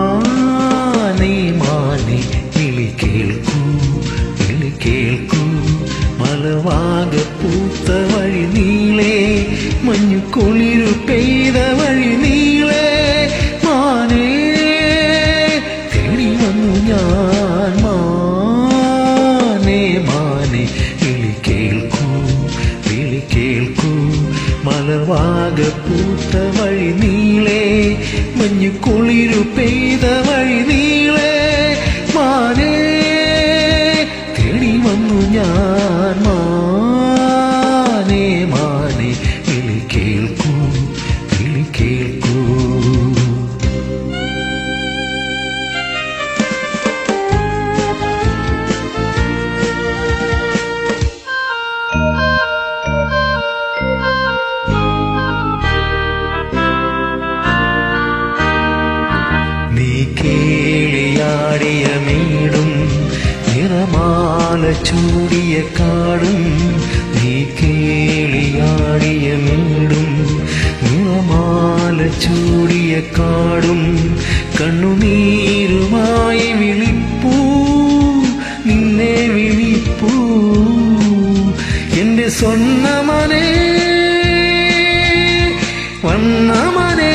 മാനേ മാനേ വിളി കേൾക്കൂ മലവാക പൂത്ത വഴി നീളേ മഞ്ഞു കുളിരു പെയ്ത വഴി നീളേ മാനേ തേടി വന്നു ഞാൻ മാനേ മാനേ വിളി കേൾക്കൂ മലവാക പൂത്ത വഴി നീളേ മഞ്ഞു കുളിരു പെയ്ത വഴി നീളേ മാനേ തേടി വന്നു ഞാൻ മാനേ മാനേ വിളി കേൾക്കൂ നീ കേളിയാടിയ മേടും നിറമാല ചൂടിയ കാടും നീ കേളിയാടിയ മേടും നിറമാല ചൂടിയ കാടും കണ്ണുനീരുമായി വിളിപ്പൂ നിന്നെ വിളിപ്പൂ എന്റെ സ്വർണ്ണമനേ വണ്ണമനേ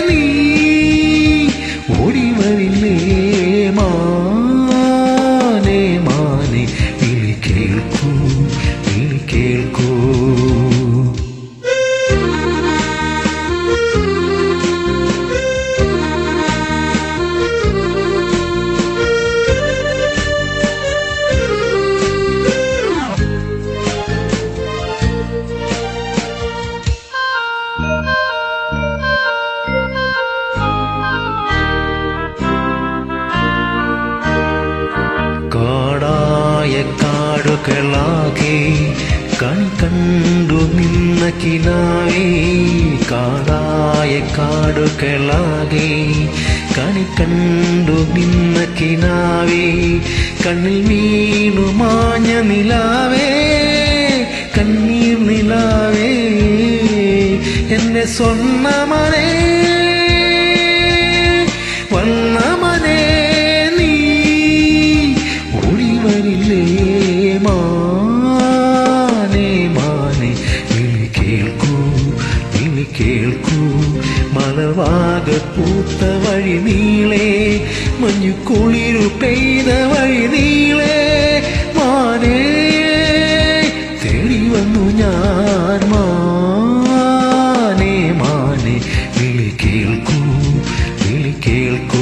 നീ ഓടിവരില്ലേ മാനേ മാനേ വിളി കേൾക്കൂ കാടായ കാടുകളാകെ കണ്ടു നിന്ന കിനാവേ കാടായ കാടുകളാകെ കണ്ടു നിന്ന കിനാവേ കണ്ണിൽ വീണു മാഞ്ഞ നിലാവേ കണ്ണീർ നിലാവേ എന്റെ സ്വർണ്ണമനേ വണ്ണമനേ നീ ഓടിവരില്ലേ മാനേ മാനേ വിളി കേൾക്കൂ മലവാക പൂത്ത വഴി നീളേ മഞ്ഞു കുളിരു പെയ്ത വഴി നീളേ മാനേ തേടി വന്നു ഞാൻ മാനേ മാനേ വിളി കേൾക്കൂ വിളി കേൾക്കൂ